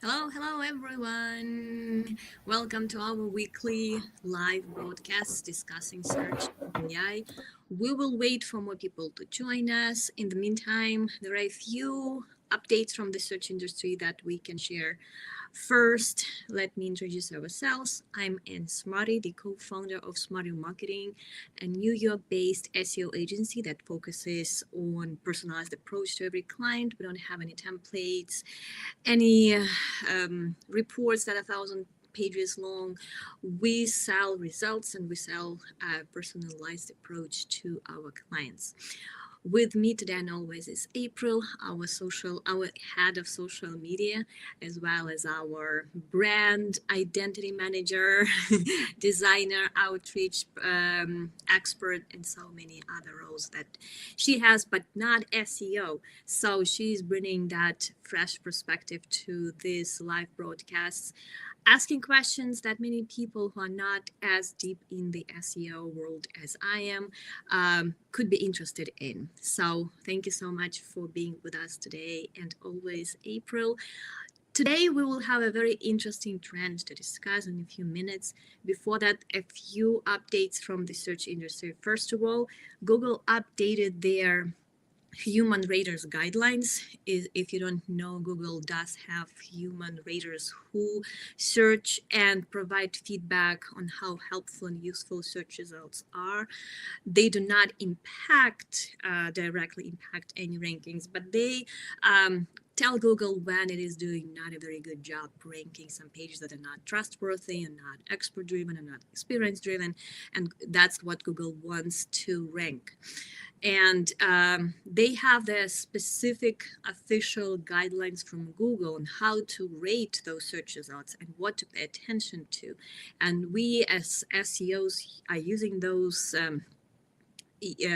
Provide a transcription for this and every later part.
Hello everyone. Welcome to our weekly live broadcast discussing search and AI. We will wait for more people to join us. In the meantime, there are a few updates from the search industry that we can share. First, let me introduce ourselves. I'm Smarty, the co-founder of Smarty Marketing, a New York-based SEO agency that focuses on personalized approach to every client. We don't have any templates, any reports that are 1,000 pages long. We sell results and we sell a personalized approach to our clients. With me today and always is April, our head of social media, as well as our brand identity manager, designer, outreach expert, and so many other roles that she has, but not SEO. So she's bringing that fresh perspective to this live broadcasts, asking questions that many people who are not as deep in the SEO world as I am could be interested in. So thank you so much for being with us today, and always April. Today we will have a very interesting trend to discuss in a few minutes. Before that, a few updates from the search industry. First of all, Google updated their human raters guidelines. If you don't know, Google does have human raters who search and provide feedback on how helpful and useful search results are. They do not directly impact any rankings, but they tell Google when it is doing not a very good job ranking some pages that are not trustworthy and not expert driven and not experience driven, and that's what Google wants to rank. And they have their specific official guidelines from Google on how to rate those search results and what to pay attention to. And we as SEOs are using those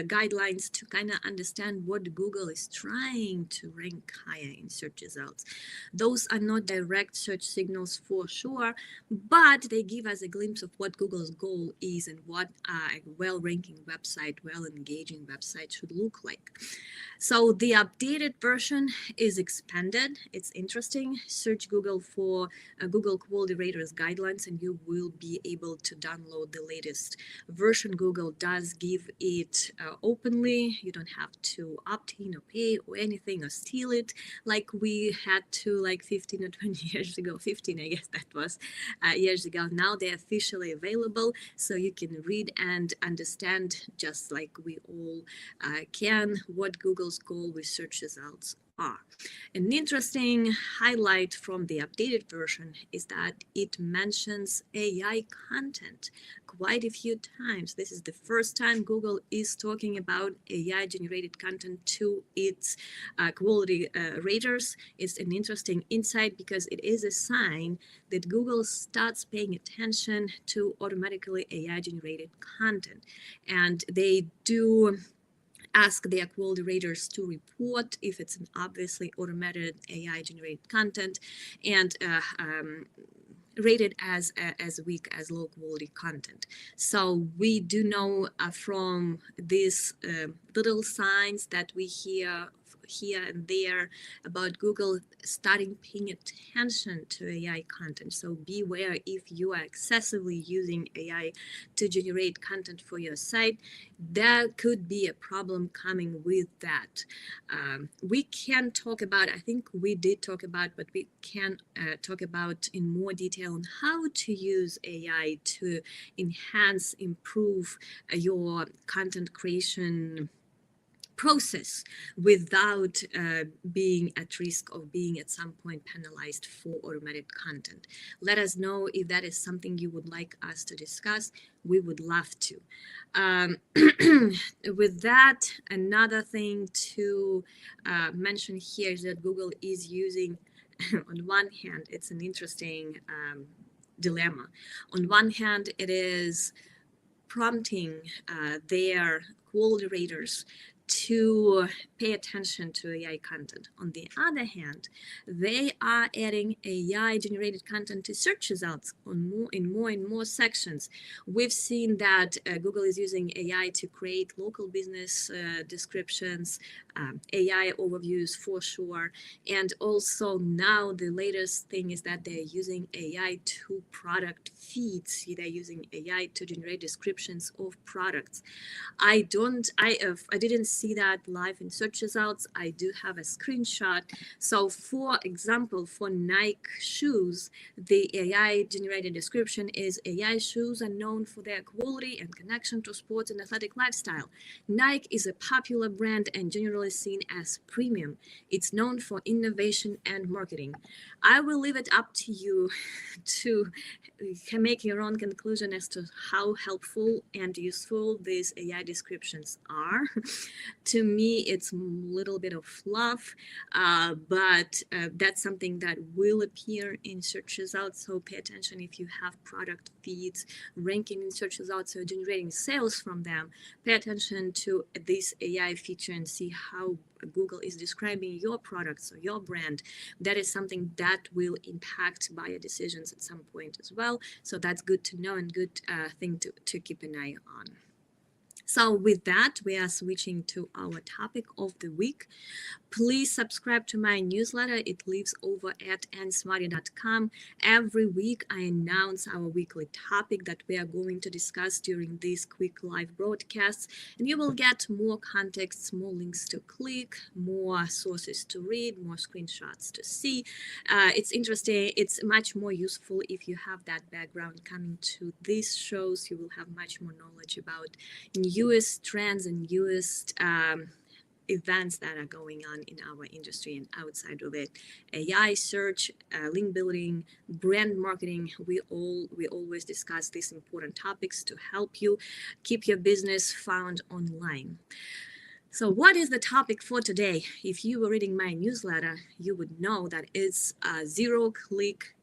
guidelines to kind of understand what Google is trying to rank higher in search results. Those are not direct search signals for sure, but they give us a glimpse of what Google's goal is and what a well-ranking website, well-engaging website should look like. So the updated version is expanded. It's interesting. Search Google for Google Quality Raters guidelines and you will be able to download the latest version. Google does give it openly. You don't have to opt in or pay or anything or steal it like we had to like 15 or 20 years ago. 15, I guess that was years ago. Now they're officially available, so you can read and understand, just like we all can, what Google's goal with search results are. An interesting highlight from the updated version is that it mentions AI content quite a few times. This is the first time Google is talking about AI generated content to its quality raters. It's an interesting insight because it is a sign that Google starts paying attention to automatically AI generated content, and they do ask their quality raters to report if it's an obviously automated AI generated content, and rated as weak as low quality content. So we do know from these little signs that we hear here and there about Google starting paying attention to AI content. So beware if you are excessively using AI to generate content for your site. There could be a problem coming with that. We can talk about, I think we did talk about, but we can talk about in more detail on how to use AI to enhance, improve your content creation process without being at risk of being at some point penalized for automated content. Let us know if that is something you would like us to discuss. We would love to. With that, another thing to mention here is that Google is using, on one hand, it's an interesting dilemma. On one hand, it is prompting their quality raters to pay attention to AI content. On the other hand, they are adding AI generated content to search results in more and more sections. We've seen that Google is using AI to create local business descriptions, AI overviews for sure. And also now the latest thing is that they're using AI to product feeds. They're using AI to generate descriptions of products. I didn't see that live in search results. I do have a screenshot. So for example, for Nike shoes, the AI generated description is AI shoes are known for their quality and connection to sports and athletic lifestyle. Nike is a popular brand and generally seen as premium. It's known for innovation and marketing. I will leave it up to you to make your own conclusion as to how helpful and useful these AI descriptions are. To me, it's a little bit of fluff, but that's something that will appear in search results. So pay attention if you have product feeds ranking in search results or generating sales from them. Pay attention to this AI feature and see how Google is describing your products or your brand. That is something that will impact buyer decisions at some point as well. So that's good to know and good thing to keep an eye on. So with that, we are switching to our topic of the week. Please subscribe to my newsletter. It lives over at nsmarty.com. Every week, I announce our weekly topic that we are going to discuss during these quick live broadcasts. And you will get more context, more links to click, more sources to read, more screenshots to see. It's interesting. It's much more useful if you have that background coming to these shows. You will have much more knowledge about newest trends and newest events that are going on in our industry and outside of it. AI search, link building, brand marketing. We always discuss these important topics to help you keep your business found online. So what is the topic for today? If you were reading my newsletter, you would know that it's a zero-click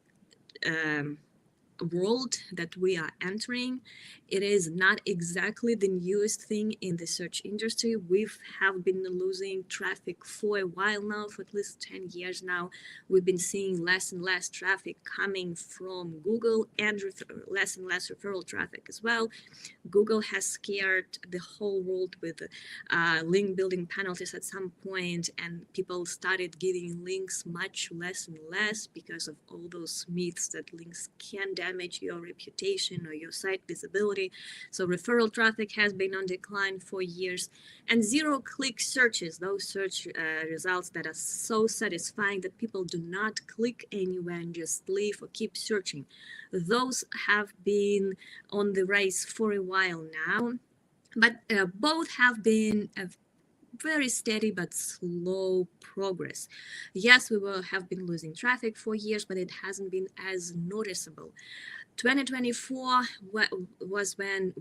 world that we are entering. It is not exactly the newest thing in the search industry. We have been losing traffic for a while now, for at least 10 years now. We've been seeing less and less traffic coming from Google and less and less referral traffic as well. Google has scared the whole world with link building penalties at some point, and people started giving links much less and less because of all those myths that links can damage your reputation or your site visibility. So referral traffic has been on decline for years. And zero-click searches, those search results that are so satisfying that people do not click anywhere and just leave or keep searching. Those have been on the rise for a while now, but both have been very steady but slow progress. Yes, we have been losing traffic for years, but it hasn't been as noticeable. 2024 was when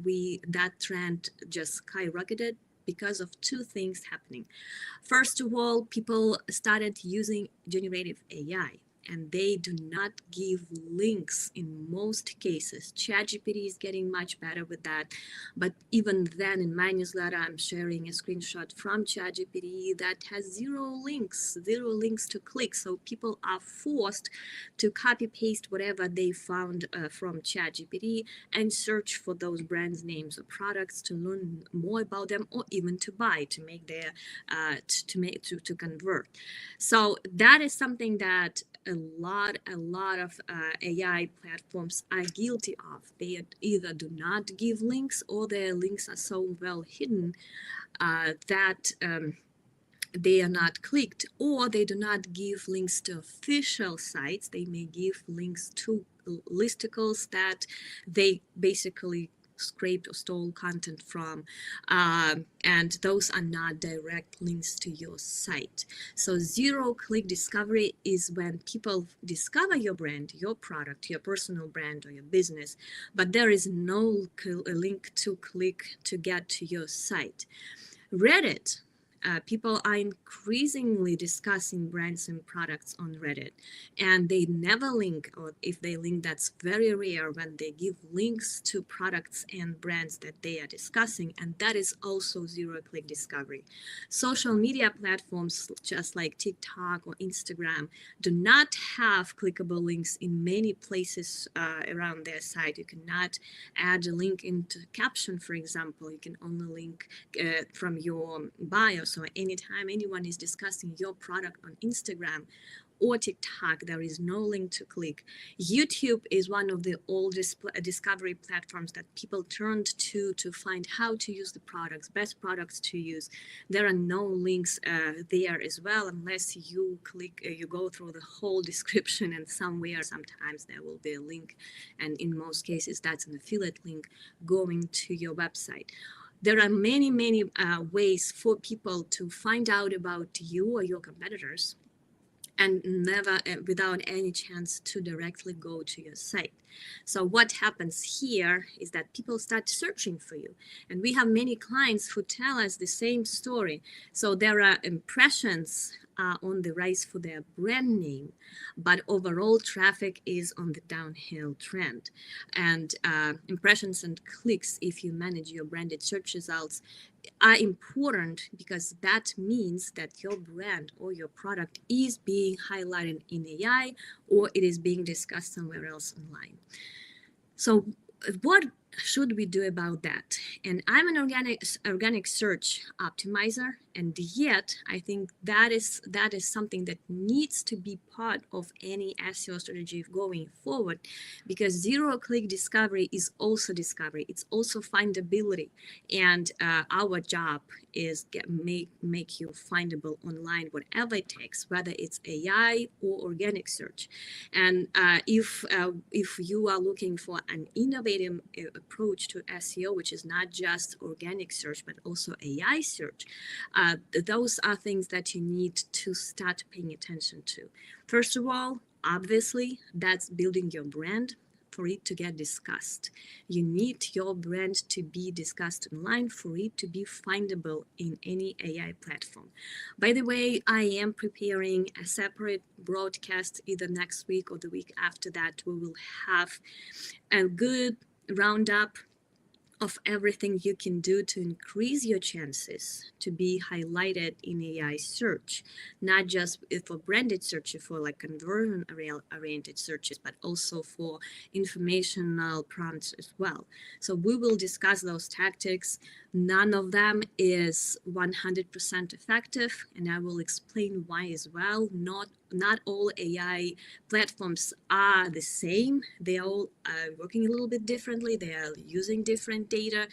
that trend just skyrocketed because of two things happening. First of all, people started using generative AI, and they do not give links in most cases. ChatGPT is getting much better with that. But even then, in my newsletter, I'm sharing a screenshot from ChatGPT that has zero links to click. So people are forced to copy paste whatever they found from ChatGPT and search for those brands' names or products to learn more about them, or even to buy, to make their to convert. So that is something that a lot of AI platforms are guilty of. They either do not give links, or their links are so well hidden that they are not clicked, or they do not give links to official sites. They may give links to listicles that they basically scraped or stole content from, and those are not direct links to your site. So zero-click discovery is when people discover your brand, your product, your personal brand or your business, but there is no link to click to get to your site. Reddit People are increasingly discussing brands and products on Reddit, and they never link, or if they link, that's very rare when they give links to products and brands that they are discussing, and that is also zero-click discovery. Social media platforms just like TikTok or Instagram do not have clickable links in many places around their site. You cannot add a link into caption, for example. You can only link from your bio. So anytime anyone is discussing your product on Instagram or TikTok, there is no link to click. YouTube is one of the oldest discovery platforms that people turned to find how to use the products, best products to use. There are no links there as well, unless you click, you go through the whole description, and somewhere sometimes there will be a link, and in most cases that's an affiliate link going to your website. There are many ways for people to find out about you or your competitors, and never without any chance to directly go to your site. So what happens here is that people start searching for you, and we have many clients who tell us the same story. So there are impressions on the rise for their brand name, but overall traffic is on the downhill trend. And impressions and clicks, if you manage your branded search results, are important because that means that your brand or your product is being highlighted in AI, or it is being discussed somewhere else online. So what should we do about that? And I'm an organic search optimizer, and yet I think that is something that needs to be part of any SEO strategy going forward, because zero-click discovery is also discovery. It's also findability, and our job is make you findable online, whatever it takes, whether it's AI or organic search. And if you are looking for an innovative approach to SEO, which is not just organic search but also AI search, those are things that you need to start paying attention to. First of all, obviously, that's building your brand for it to get discussed. You need your brand to be discussed online for it to be findable in any AI platform. By the way, I am preparing a separate broadcast either next week or the week after that. We will have a good roundup of everything you can do to increase your chances to be highlighted in AI search, not just for branded search, for like conversion oriented searches, but also for informational prompts as well. So we will discuss those tactics. None of them is 100% effective, and I will explain why as well. Not all AI platforms are the same. They all are working a little bit differently. They are using different data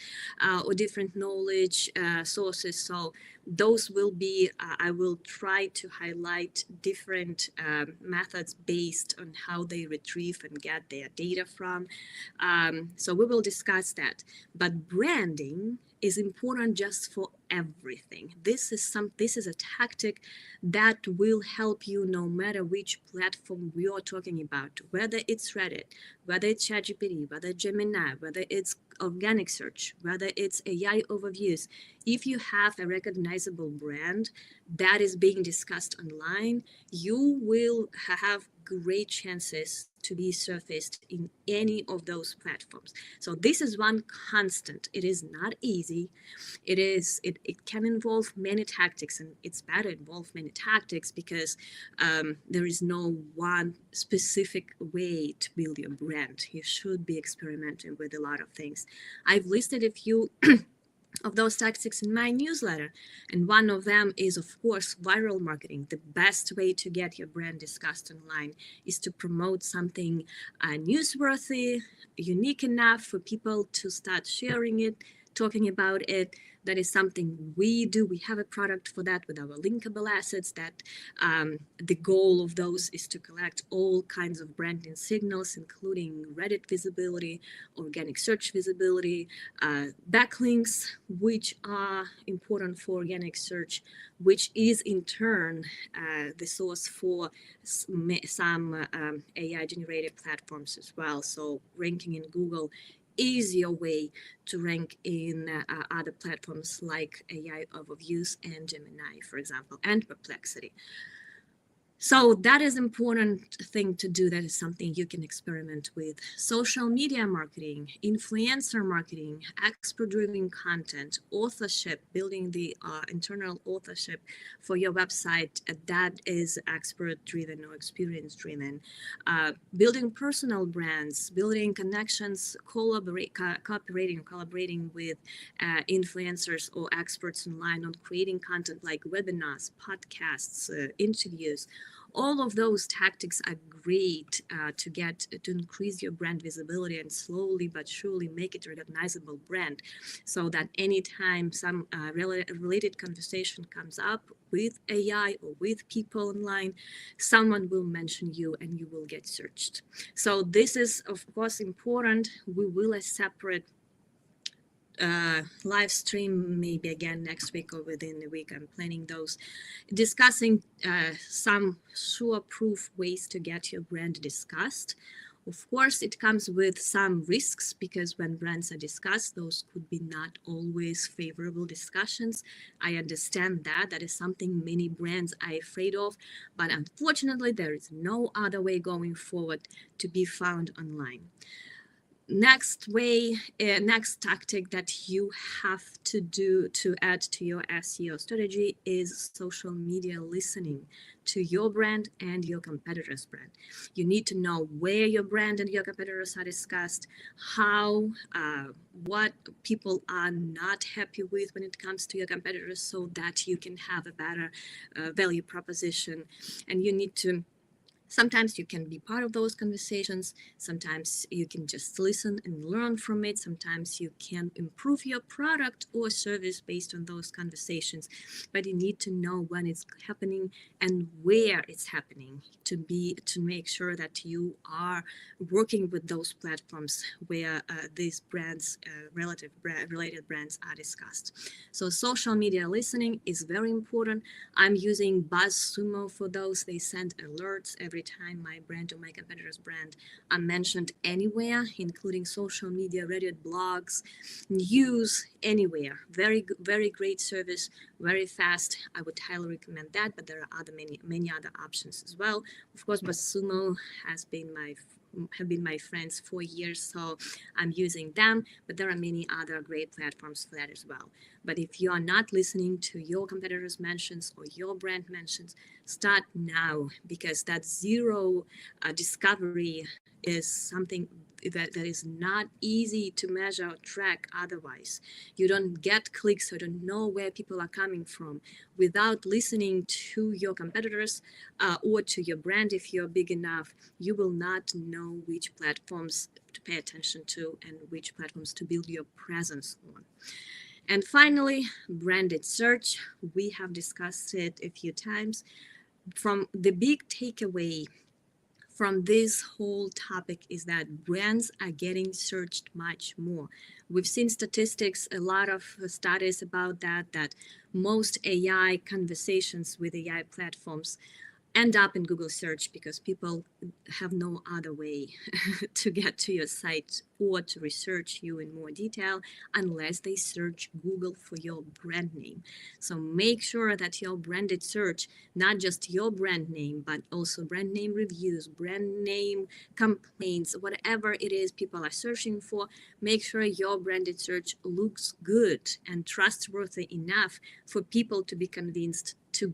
or different knowledge sources. So those will be, I will try to highlight different methods based on how they retrieve and get their data from. So we will discuss that. But branding is important just for everything. This is a tactic that will help you no matter which platform we are talking about, whether it's Reddit, whether it's ChatGPT, whether it's Gemini, whether it's organic search, whether it's AI overviews. If you have a recognizable brand that is being discussed online, you will have great chances to be surfaced in any of those platforms. So this is one constant. It is not easy. It can involve many tactics, and it's better involve many tactics because there is no one specific way to build your brand. You should be experimenting with a lot of things. I've listed a few of those tactics in my newsletter, and one of them is, of course, viral marketing. The best way to get your brand discussed online is to promote something newsworthy, unique enough for people to start sharing it, talking about it. That is something we do. We have a product for that with our linkable assets. That the goal of those is to collect all kinds of branding signals, including Reddit visibility, organic search visibility, backlinks, which are important for organic search, which is in turn the source for some AI generated platforms as well. So ranking in Google easier way to rank in other platforms like AI Overviews and Gemini, for example, and Perplexity. So that is important thing to do. That is something you can experiment with. Social media marketing, influencer marketing, expert-driven content, authorship, building the internal authorship for your website that is expert-driven or experience-driven. Building personal brands, building connections, collaborating with influencers or experts online on creating content like webinars, podcasts, interviews. All of those tactics are great to increase your brand visibility and slowly but surely make it a recognizable brand, so that anytime some related conversation comes up with AI or with people online, someone will mention you and you will get searched. So this is of course important. We will separate live stream maybe again next week or within the week. I'm planning those, discussing some sure proof ways to get your brand discussed. Of course, it comes with some risks because when brands are discussed, those could be not always favorable discussions. I understand that. That is something many brands are afraid of, but unfortunately, there is no other way going forward to be found online. Next way, next tactic that you have to do to add to your SEO strategy is social media listening to your brand and your competitors' brand. You need to know where your brand and your competitors are discussed, how, what people are not happy with when it comes to your competitors, so that you can have a better value proposition. And you need to, sometimes you can be part of those conversations. Sometimes you can just listen and learn from it. Sometimes you can improve your product or service based on those conversations. But you need to know when it's happening and where it's happening to make sure that you are working with those platforms where these brands, related brands are discussed. So social media listening is very important. I'm using BuzzSumo for those. They send alerts every time my brand or my competitor's brand are mentioned anywhere, including social media, Reddit, blogs, news, anywhere. Very great service, very fast. I would highly recommend that, but there are many other options as well. Of course, BuzzSumo have been my friends for years, so I'm using them, but there are many other great platforms for that as well. But if you are not listening to your competitors' mentions or your brand mentions, start now, because that zero discovery is something that is not easy to measure or track otherwise. You don't get clicks, so you don't know where people are coming from. Without listening to your competitors or to your brand, if you're big enough, you will not know which platforms to pay attention to and which platforms to build your presence on. And finally, branded search. We have discussed it a few times. From the big takeaway from this whole topic is that brands are getting searched much more. We've seen statistics, a lot of studies about that most AI conversations with AI platforms end up in Google search because people have no other way to get to your site or to research you in more detail unless they search Google for your brand name. So make sure that your branded search, not just your brand name, but also brand name reviews, brand name complaints, whatever it is people are searching for, make sure your branded search looks good and trustworthy enough for people to be convinced to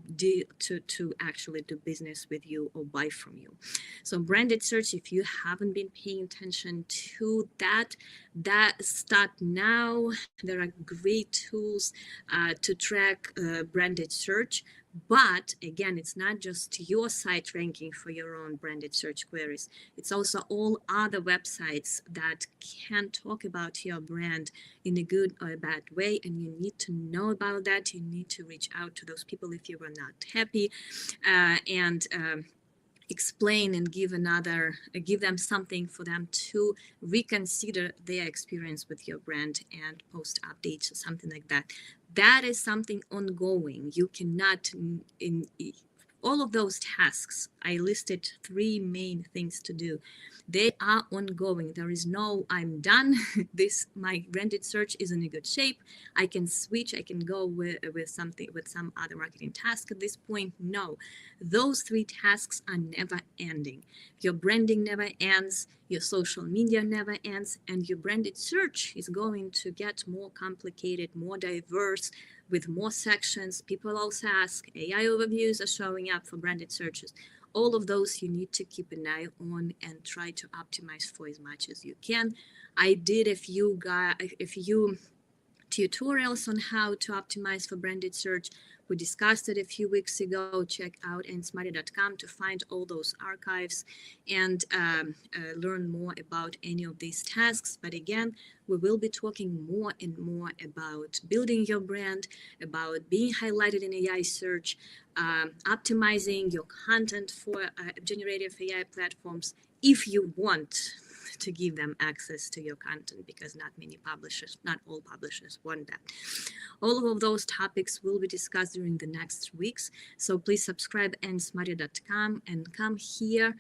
actually do business with you or buy from you. So branded search, if you haven't been paying attention to that start now. There are great tools to track branded search. But again, it's not just your site ranking for your own branded search queries. It's also all other websites that can talk about your brand in a good or a bad way. And you need to know about that. You need to reach out to those people if you were not happy and explain and give them something for them to reconsider their experience with your brand and post updates or something like that. That is something ongoing. You cannot All of those tasks, I listed 3 main things to do. They are ongoing. There is no I'm done. This my branded search is in a good shape. I can switch. I can go with something with some other marketing task at this point. No, those 3 tasks are never ending. Your branding never ends. Your social media never ends, and your branded search is going to get more complicated, more diverse, with more sections. People also ask, AI overviews are showing up for branded searches. All of those you need to keep an eye on and try to optimize for as much as you can. I did a few tutorials on how to optimize for branded search. We discussed it a few weeks ago. Check out smarty.com to find all those archives and learn more about any of these tasks. But again, we will be talking more and more about building your brand, about being highlighted in AI search, optimizing your content for generative AI platforms if you want to give them access to your content, because not all publishers want that. All of those topics will be discussed during the next weeks. So please subscribe and smarty.com and come here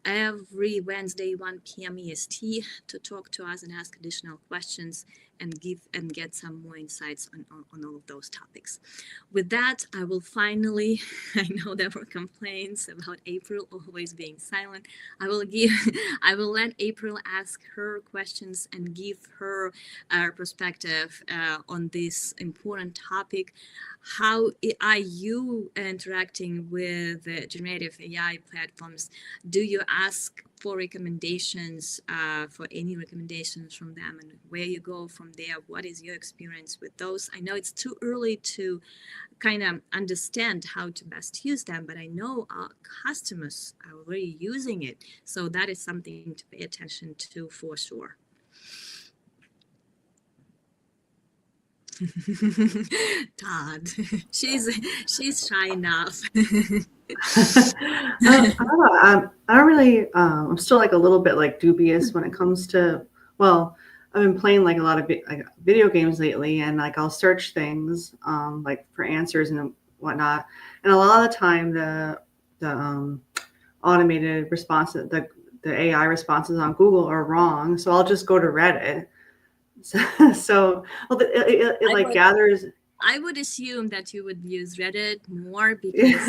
every Wednesday, 1 p.m. EST, to talk to us and ask additional questions and get some more insights on all of those topics. With that, I will finally, I know there were complaints about April always being silent. I will let April ask her questions and give her perspective on this important topic. How are you interacting with generative AI platforms? Do you ask for recommendations, for any recommendations from them, and where you go from there? What is your experience with those? I know it's too early to kind of understand how to best use them, but I know our customers are already using it. So that is something to pay attention to for sure. Todd, she's shy enough. I don't know. I don't really. I'm still like a little bit like dubious when it comes to. Well, I've been playing like a lot of like video games lately, and like I'll search things like for answers and whatnot. And a lot of the time, the automated responses, the AI responses on Google are wrong. So I'll just go to Reddit. So well, it like gathers. I would assume that you would use Reddit more because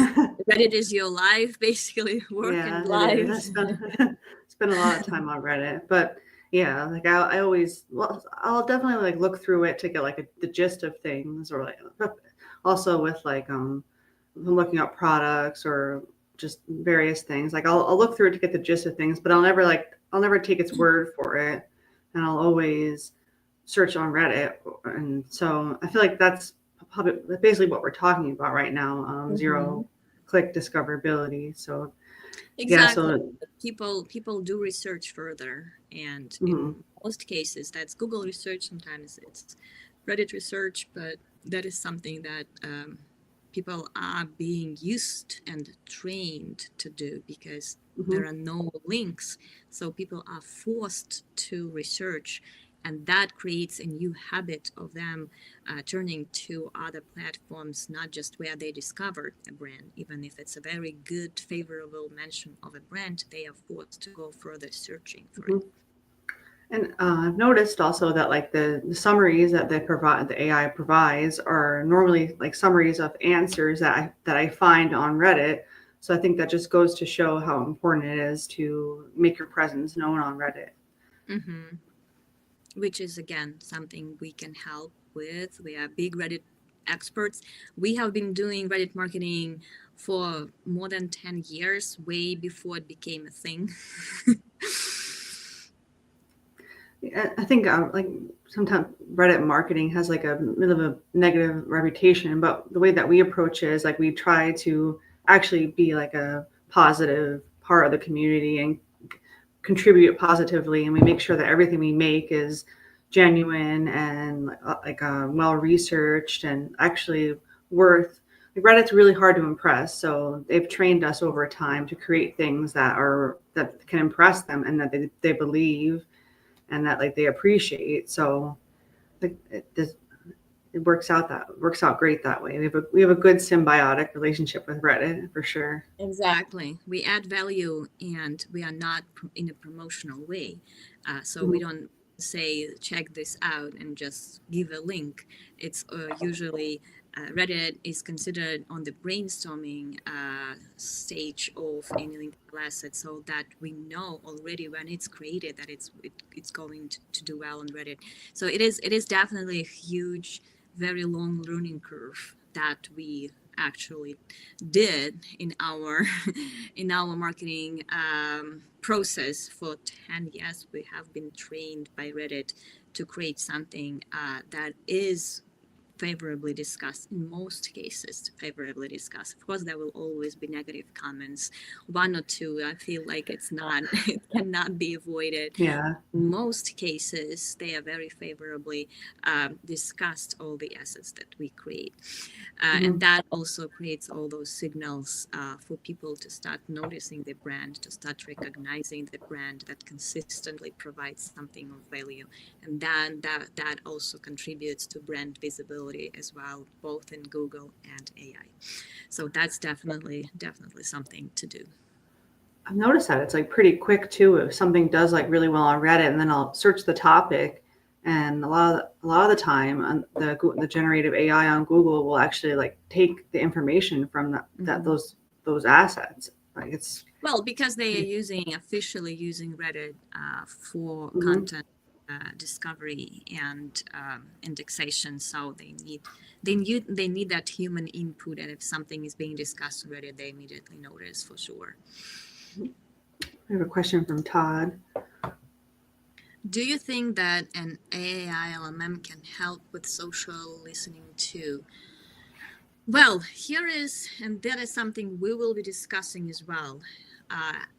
Reddit is your life, basically, work and life. I spend a lot of time on Reddit, but yeah, like I always, well, I'll definitely like look through it to get like the gist of things, or like also with like looking up products or just various things. Like I'll look through it to get the gist of things, but I'll never take its word for it, and I'll always search on Reddit. And so I feel like that's basically what we're talking about right now. Zero click discoverability. So exactly. Yeah, so people do research further, and in most cases that's Google research. Sometimes it's Reddit research, but that is something that people are being used and trained to do because there are no links. So people are forced to research, and that creates a new habit of them turning to other platforms, not just where they discovered a brand. Even if it's a very good, favorable mention of a brand, they are forced to go further searching for it. And I've noticed also that like the summaries that the AI provides are normally like summaries of answers that I find on Reddit. So I think that just goes to show how important it is to make your presence known on Reddit. Which is again something we can help with. We are big Reddit experts. We have been doing Reddit marketing for more than 10 years, way before it became a thing. I think like sometimes Reddit marketing has like a bit of a negative reputation, but the way that we approach it is like we try to actually be like a positive part of the community and contribute positively, and we make sure that everything we make is genuine and like well researched and actually worth. Like Reddit's really hard to impress, so they've trained us over time to create things that can impress them and that they believe and that like they appreciate. So it's it works out great that way. We have a good symbiotic relationship with Reddit for sure. Exactly. We add value and we are not in a promotional way. So we Mhm. don't say, check this out and just give a link. It's usually Reddit is considered on the brainstorming stage of any linkable asset, so that we know already when it's created that it's going to do well on Reddit. So it is definitely a huge, very long learning curve that we actually did in our in our marketing process. For 10 years we have been trained by Reddit to create something that is favorably discussed, in most cases favorably discussed. Of course there will always be negative comments, one or two. I feel like it's not it cannot be avoided. Yeah. In most cases they are very favorably discussed, all the assets that we create. And that also creates all those signals for people to start noticing the brand, to start recognizing the brand that consistently provides something of value. And then that also contributes to brand visibility as well, both in Google and AI. So that's definitely something to do. I've noticed that it's like pretty quick too. If something does like really well on Reddit, and then I'll search the topic, and a lot of the time, the generative AI on Google will actually like take the information from that those assets. Like it's Well, because they are officially using Reddit for mhm. content discovery and indexation, so they need that human input, and if something is being discussed on Reddit, they immediately notice for sure. I have a question from Todd. Do you think that an AI LLM can help with social listening too? Well, and that is something we will be discussing as well.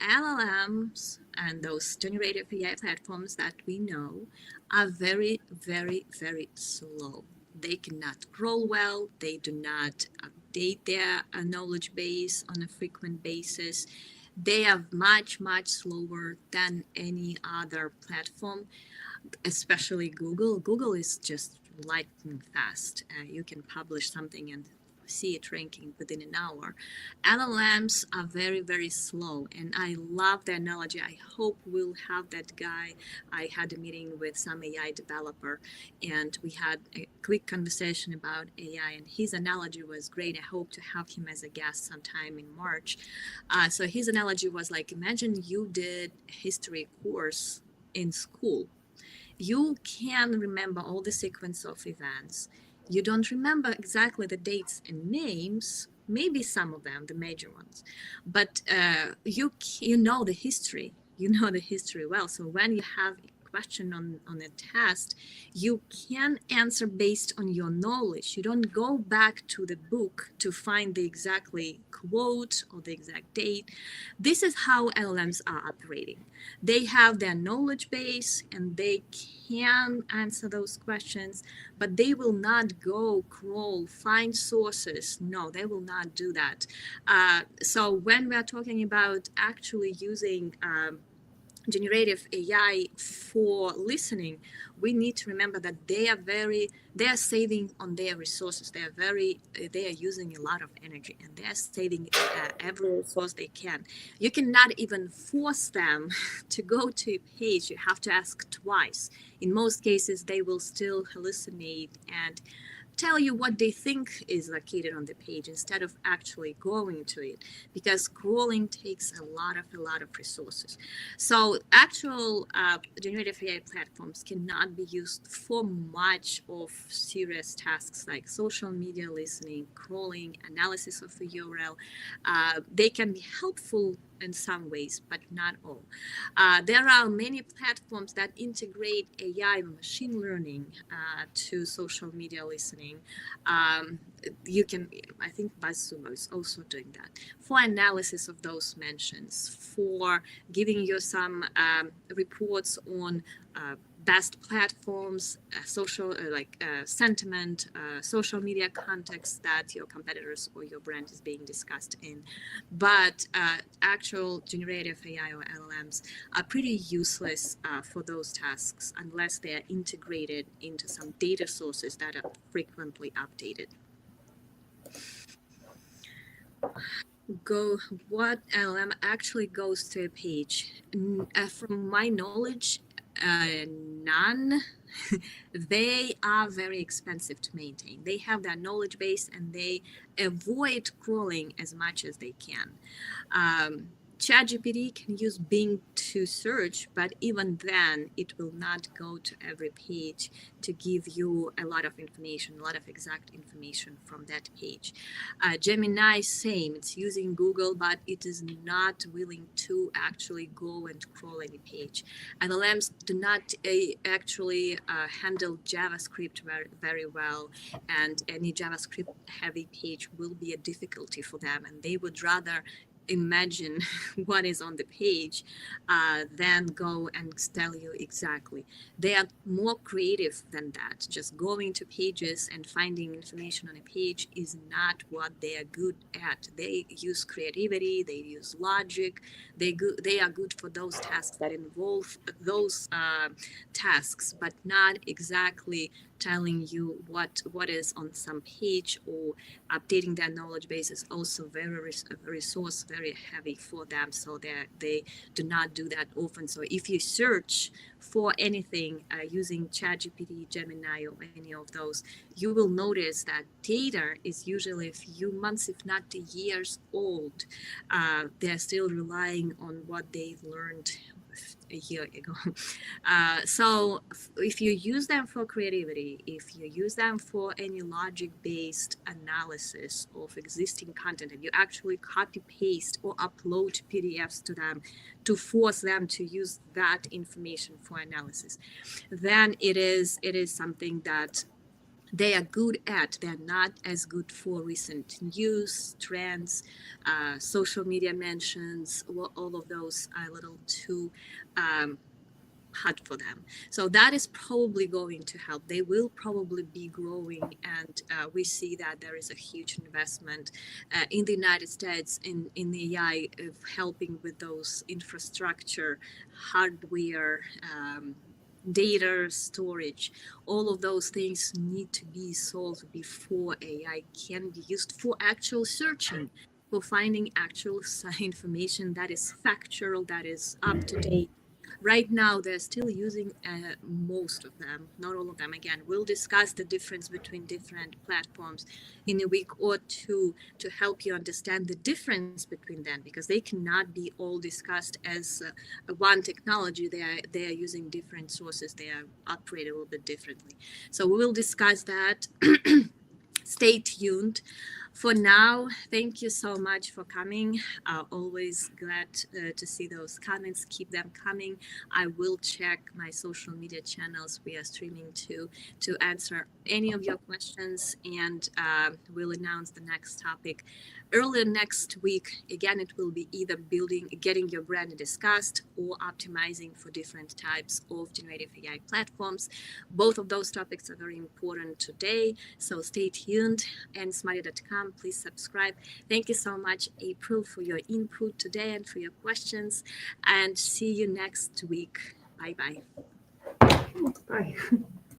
LLMs and those generative AI platforms that we know are very, very, very slow. They cannot grow well. They do not update their knowledge base on a frequent basis. They are much, much slower than any other platform, especially Google. Google is just lightning fast. You can publish something and see it ranking within an hour. LLMs are very, very slow, and I love the analogy. I hope we'll have that guy. I had a meeting with some AI developer, and we had a quick conversation about AI, and his analogy was great. I hope to have him as a guest sometime in March. So his analogy was like, imagine you did a history course in school. You can remember all the sequence of events. You don't remember exactly the dates and names, maybe some of them, the major ones, but you know the history. You know the history well. So when you have a question on a test, you can answer based on your knowledge. You don't go back to the book to find the exactly quote or the exact date. This is how LLMs are operating. They have their knowledge base and they can answer those questions, but they will not go crawl, find sources. No, they will not do that. So when we are talking about actually using generative AI for listening, we need to remember that they are saving on their resources. They are using a lot of energy, and they are saving every resource they can. You cannot even force them to go to a page. You have to ask twice. In most cases, they will still hallucinate and tell you what they think is located on the page instead of actually going to it, because crawling takes a lot of resources. So actual generative AI platforms cannot be used for much of serious tasks like social media listening, crawling, analysis of a URL. They can be helpful in some ways, but not all. There are many platforms that integrate AI and machine learning to social media listening. You can, I think BuzzSumo is also doing that for analysis of those mentions, for giving you some reports on best platforms, social sentiment, social media context that your competitors or your brand is being discussed in. But actual generative AI or LLMs are pretty useless for those tasks unless they are integrated into some data sources that are frequently updated. What LLM actually goes to a page? From my knowledge, none. They are very expensive to maintain. They have that knowledge base and they avoid crawling as much as they can. ChatGPT can use Bing to search, but even then, it will not go to every page to give you a lot of information, a lot of exact information from that page. Gemini, same, it's using Google, but it is not willing to actually go and crawl any page. LLMs do not actually handle JavaScript very well, and any JavaScript heavy page will be a difficulty for them, and they would rather imagine what is on the page than go and tell you exactly. They are more creative than that. Just going to pages and finding information on a page is not what they are good at. They use creativity, they use logic, they are good for those tasks that involve those tasks, but not exactly telling you what is on some page, or updating their knowledge base is also very resource very heavy for them, so they do not do that often. So if you search for anything using ChatGPT, Gemini, or any of those, you will notice that data is usually a few months, if not years old. They're still relying on what they've learned a year ago. So if you use them for creativity, if you use them for any logic-based analysis of existing content, and you actually copy paste or upload PDFs to them to force them to use that information for analysis, then it is something that they are good at. They're not as good for recent news, trends, social media mentions. All of those are a little too hard for them. So that is probably going to help. They will probably be growing, and we see that there is a huge investment in the United States in AI of helping with those infrastructure, hardware, data storage. All of those things need to be solved before AI can be used for actual searching, for finding actual information that is factual, that is up to date. Right now, they're still using most of them, not all of them. Again, we'll discuss the difference between different platforms in a week or two to help you understand the difference between them, because they cannot be all discussed as one technology. They are using different sources. They are operated a little bit differently. So we will discuss that. Stay tuned. For now, thank you so much for coming. Always glad to see those comments. Keep them coming. I will check my social media channels. We are streaming to answer any of your questions, and we'll announce the next topic early next week. Again, it will be either getting your brand discussed, or optimizing for different types of generative AI platforms. Both of those topics are very important today, so stay tuned. And Smarty.com, please subscribe. Thank you so much, April, for your input today and for your questions, and see you next week. Bye-bye. Bye.